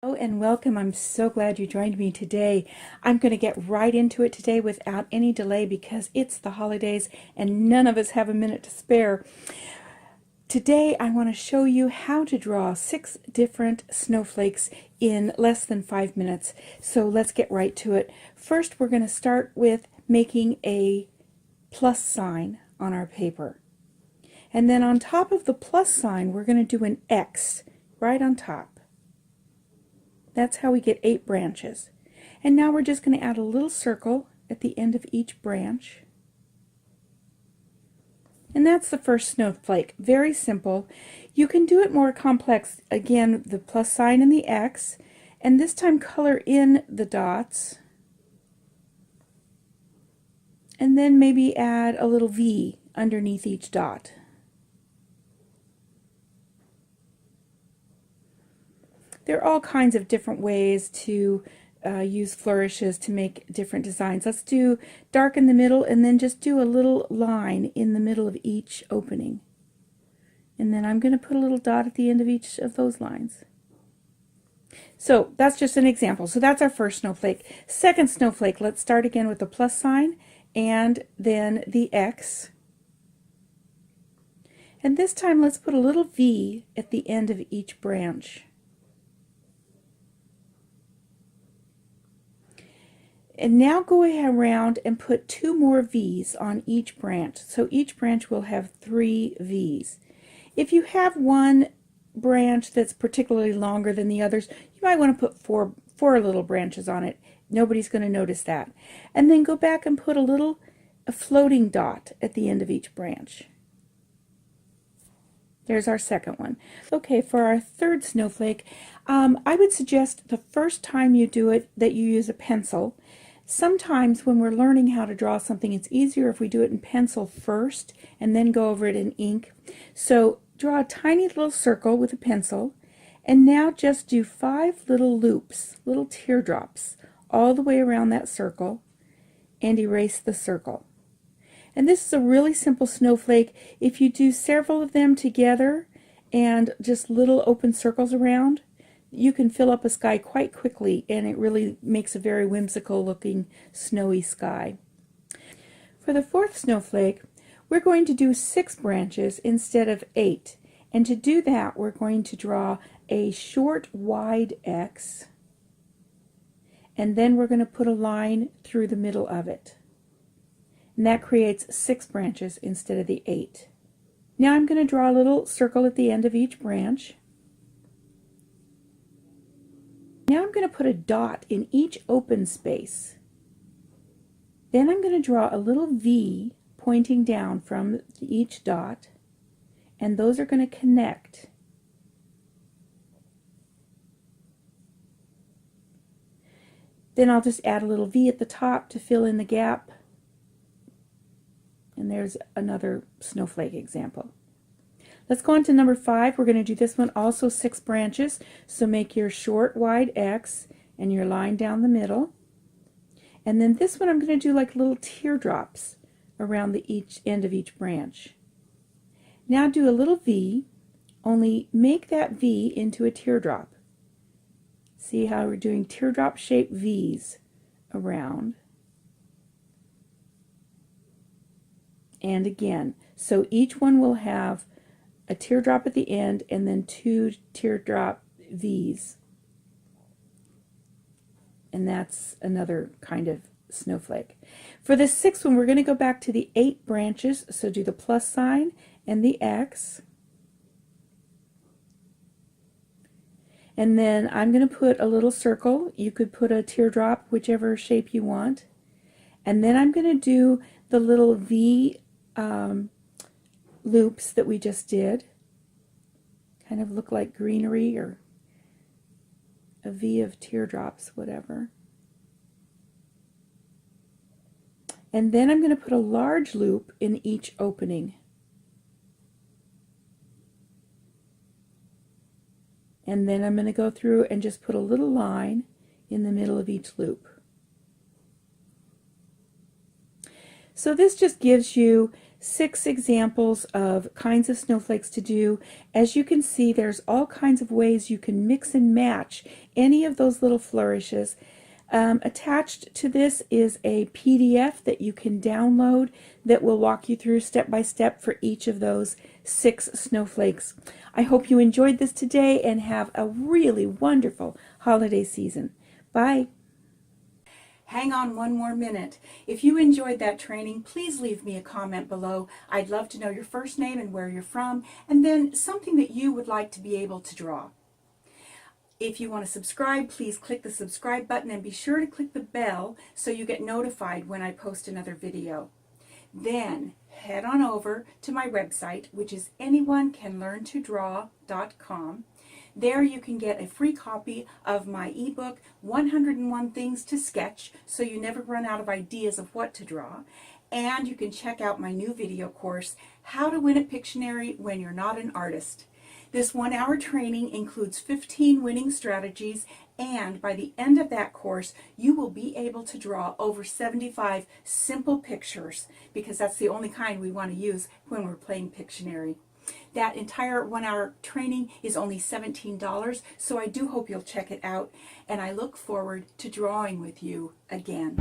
Hello and welcome. I'm so glad you joined me today. I'm going to get right into it today without any delay because it's the holidays and none of us have a minute to spare. Today I want to show you how to draw 6 different snowflakes in less than 5 minutes. So let's get right to it. First we're going to start with making a plus sign on our paper. And then on top of the plus sign we're going to do an X right on top. That's how we get 8 branches. And now we're just going to add a little circle at the end of each branch. And that's the first snowflake. Very simple. You can do it more complex. Again, the plus sign and the X. And this time color in the dots. And then maybe add a little V underneath each dot. There are all kinds of different ways to use flourishes to make different designs. Let's do darken the middle and then just do a little line in the middle of each opening. And then I'm going to put a little dot at the end of each of those lines. So that's just an example. So that's our first snowflake. Second snowflake, let's start again with the plus sign and then the X. And this time let's put a little V at the end of each branch. And now go around and put 2 more V's on each branch. So each branch will have 3 V's. If you have one branch that's particularly longer than the others, you might want to put four little branches on it. Nobody's going to notice that. And then go back and put a floating dot at the end of each branch. There's our second one. Okay, for our third snowflake, I would suggest the first time you do it that you use a pencil. Sometimes when we're learning how to draw something, it's easier if we do it in pencil first and then go over it in ink. So draw a tiny little circle with a pencil and now just do 5 little loops, little teardrops, all the way around that circle and erase the circle. And this is a really simple snowflake. If you do several of them together and just little open circles around, you can fill up a sky quite quickly and it really makes a very whimsical looking snowy sky. For the fourth snowflake, we're going to do 6 branches instead of 8. And to do that, we're going to draw a short, wide X. And then we're going to put a line through the middle of it. And that creates 6 branches instead of the 8. Now I'm going to draw a little circle at the end of each branch. Now I'm going to put a dot in each open space. Then I'm going to draw a little V pointing down from each dot, and those are going to connect. Then I'll just add a little V at the top to fill in the gap. And there's another snowflake example. Let's go on to number 5. We're going to do this one also 6 branches. So make your short, wide X and your line down the middle. And then this one I'm going to do like little teardrops around each end of each branch. Now do a little V, only make that V into a teardrop. See how we're doing teardrop shaped V's around. And again, so each one will have a teardrop at the end and then 2 teardrop V's. And that's another kind of snowflake. For the 6th one, we're going to go back to the 8 branches. So do the plus sign and the X. And then I'm going to put a little circle. You could put a teardrop, whichever shape you want. And then I'm going to do the little V loops that we just did. Kind of look like greenery or a V of teardrops, whatever. And then I'm going to put a large loop in each opening. And then I'm going to go through and just put a little line in the middle of each loop. So this just gives you 6 examples of kinds of snowflakes to do. As you can see, there's all kinds of ways you can mix and match any of those little flourishes. Attached to this is a PDF that you can download that will walk you through step by step for each of those 6 snowflakes. I hope you enjoyed this today and have a really wonderful holiday season. Bye. Hang on one more minute. If you enjoyed that training, please leave me a comment below. I'd love to know your first name and where you're from, and then something that you would like to be able to draw. If you want to subscribe, please click the subscribe button and be sure to click the bell so you get notified when I post another video. Then head on over to my website, which is AnyoneCanLearnToDraw.com. There you can get a free copy of my ebook, 101 Things to Sketch, so you never run out of ideas of what to draw. And you can check out my new video course, How to Win at Pictionary When You're Not an Artist. This 1-hour training includes 15 winning strategies, and by the end of that course, you will be able to draw over 75 simple pictures, because that's the only kind we want to use when we're playing Pictionary. That entire 1-hour training is only $17, so I do hope you'll check it out, and I look forward to drawing with you again.